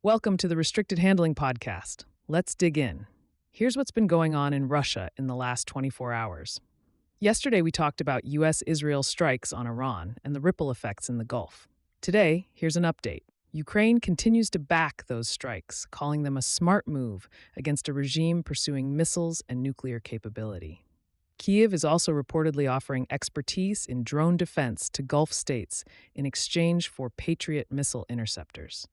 Welcome to the Restricted Handling Podcast. Let's dig in. Here's what's been going on in Russia in the last 24 hours. Yesterday, we talked about U.S.-Israel strikes on Iran and the ripple effects in the Gulf. Today, here's an update. Ukraine continues to back those strikes, calling them a smart move against a regime pursuing missiles and nuclear capability. Kyiv is also reportedly offering expertise in drone defense to Gulf states in exchange for Patriot missile interceptors.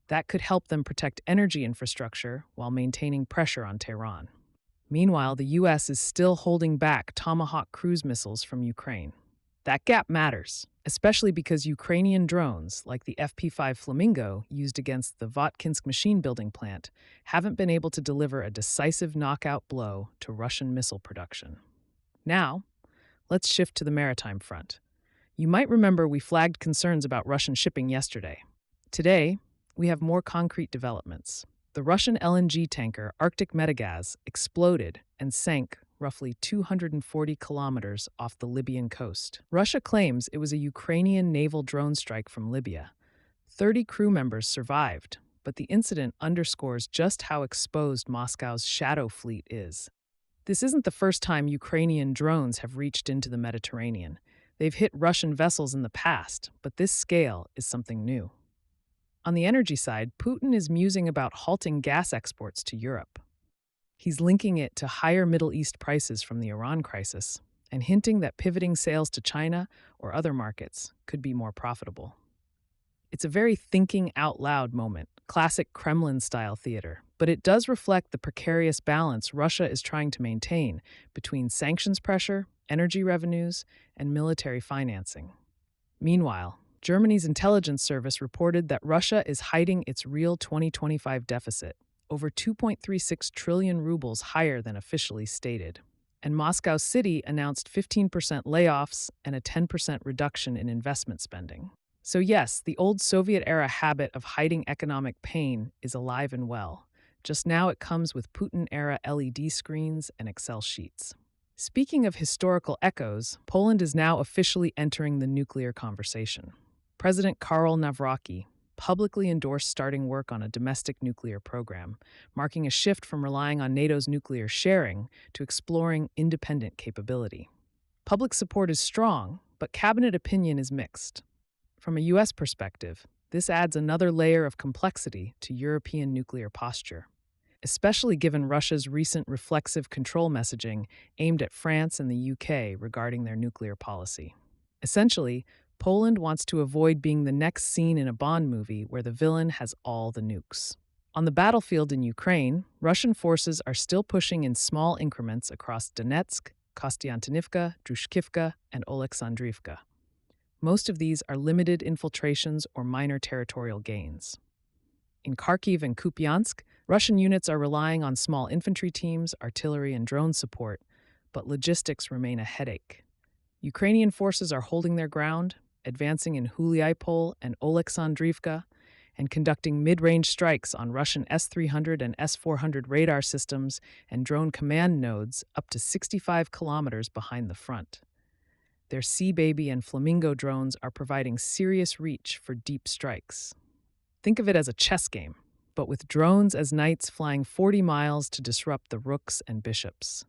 That could help them protect energy infrastructure while maintaining pressure on Tehran. Meanwhile, the U.S. is still holding back Tomahawk cruise missiles from Ukraine. That gap matters, especially because Ukrainian drones, like the FP-5 Flamingo used against the Votkinsk machine-building plant, haven't been able to deliver a decisive knockout blow to Russian missile production. Now, let's shift to the maritime front. You might remember we flagged concerns about Russian shipping yesterday. Today, we have more concrete developments. The Russian LNG tanker Arctic Metagaz exploded and sank roughly 240 kilometers off the Libyan coast. Russia claims it was a Ukrainian naval drone strike from Libya. 30 crew members survived, but the incident underscores just how exposed Moscow's shadow fleet is. This isn't the first time Ukrainian drones have reached into the Mediterranean. They've hit Russian vessels in the past, but this scale is something new. On the energy side, Putin is musing about halting gas exports to Europe. He's linking it to higher Middle East prices from the Iran crisis and hinting that pivoting sales to China or other markets could be more profitable. It's a very thinking out loud moment, classic Kremlin-style theater, but it does reflect the precarious balance Russia is trying to maintain between sanctions pressure, energy revenues, and military financing. Meanwhile, Germany's intelligence service reported that Russia is hiding its real 2025 deficit, over 2.36 trillion rubles higher than officially stated. And Moscow City announced 15% layoffs and a 10% reduction in investment spending. So yes, the old Soviet-era habit of hiding economic pain is alive and well. Just now it comes with Putin-era LED screens and Excel sheets. Speaking of historical echoes, Poland is now officially entering the nuclear conversation. President Karol Nawrocki publicly endorsed starting work on a domestic nuclear program, marking a shift from relying on NATO's nuclear sharing to exploring independent capability. Public support is strong, but cabinet opinion is mixed. From a U.S. perspective, this adds another layer of complexity to European nuclear posture, especially given Russia's recent reflexive control messaging aimed at France and the UK regarding their nuclear policy. Essentially, Poland wants to avoid being the next scene in a Bond movie where the villain has all the nukes. On the battlefield in Ukraine, Russian forces are still pushing in small increments across Donetsk, Kostiantynivka, Drushkivka, and Oleksandrivka. Most of these are limited infiltrations or minor territorial gains. In Kharkiv and Kupiansk, Russian units are relying on small infantry teams, artillery, and drone support, but logistics remain a headache. Ukrainian forces are holding their ground, advancing in Huliaipol and Oleksandrivka, and conducting mid-range strikes on Russian S-300 and S-400 radar systems and drone command nodes up to 65 kilometers behind the front. Their Sea Baby and Flamingo drones are providing serious reach for deep strikes. Think of it as a chess game, but with drones as knights flying 40 miles to disrupt the rooks and bishops.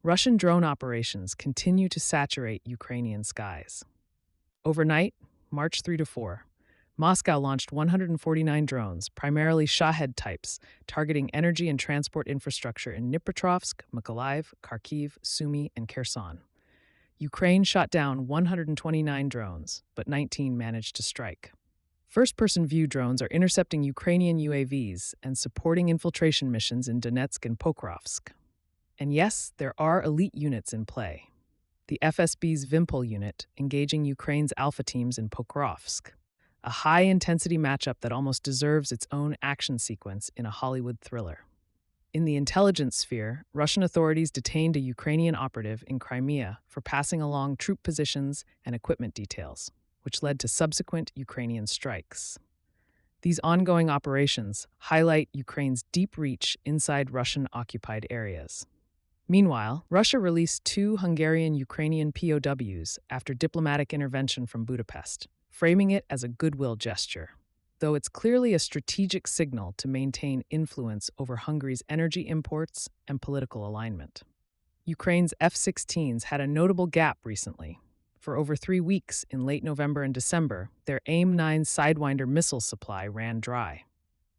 Russian drone operations continue to saturate Ukrainian skies. Overnight, March 3 to 4, Moscow launched 149 drones, primarily Shahed types, targeting energy and transport infrastructure in Dnipropetrovsk, Mykolaiv, Kharkiv, Sumy, and Kherson. Ukraine shot down 129 drones, but 19 managed to strike. First-person view drones are intercepting Ukrainian UAVs and supporting infiltration missions in Donetsk and Pokrovsk. And yes, there are elite units in play. The FSB's Vimpel unit engaging Ukraine's Alpha teams in Pokrovsk, a high-intensity matchup that almost deserves its own action sequence in a Hollywood thriller. In the intelligence sphere, Russian authorities detained a Ukrainian operative in Crimea for passing along troop positions and equipment details, which led to subsequent Ukrainian strikes. These ongoing operations highlight Ukraine's deep reach inside Russian-occupied areas. Meanwhile, Russia released 2 Hungarian-Ukrainian POWs after diplomatic intervention from Budapest, framing it as a goodwill gesture. though it's clearly a strategic signal to maintain influence over Hungary's energy imports and political alignment. Ukraine's F-16s had a notable gap recently. For over 3 weeks in late November and December, their AIM-9 Sidewinder missile supply ran dry.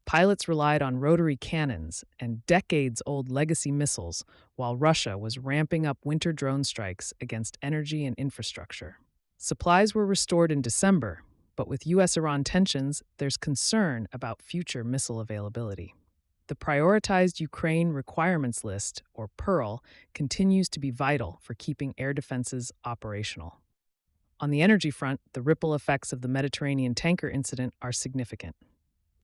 Pilots relied on rotary cannons and decades-old legacy missiles while Russia was ramping up winter drone strikes against energy and infrastructure. Supplies were restored in December, but with U.S.-Iran tensions, there's concern about future missile availability. The Prioritized Ukraine Requirements List, or PEARL, continues to be vital for keeping air defenses operational. On the energy front, the ripple effects of the Mediterranean tanker incident are significant.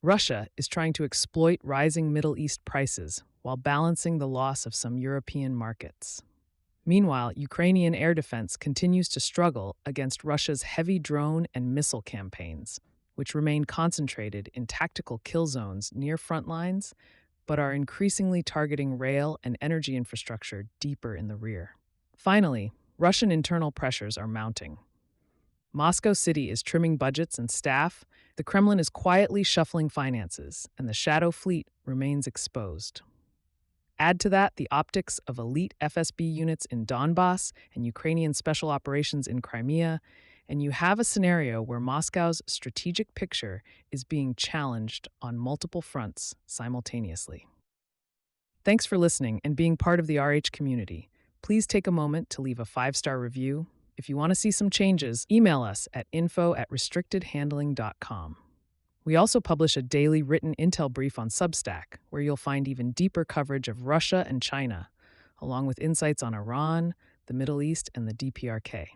Russia is trying to exploit rising Middle East prices while balancing the loss of some European markets. Meanwhile, Ukrainian air defense continues to struggle against Russia's heavy drone and missile campaigns, which remain concentrated in tactical kill zones near front lines, but are increasingly targeting rail and energy infrastructure deeper in the rear. Finally, Russian internal pressures are mounting. Moscow City is trimming budgets and staff, the Kremlin is quietly shuffling finances, and the shadow fleet remains exposed. Add to that the optics of elite FSB units in Donbass and Ukrainian special operations in Crimea, and you have a scenario where Moscow's strategic picture is being challenged on multiple fronts simultaneously. Thanks for listening and being part of the RH community. Please take a moment to leave a 5-star review. If you want to see some changes, email us at info@restrictedhandling.com. We also publish a daily written intel brief on Substack, where you'll find even deeper coverage of Russia and China, along with insights on Iran, the Middle East, and the DPRK.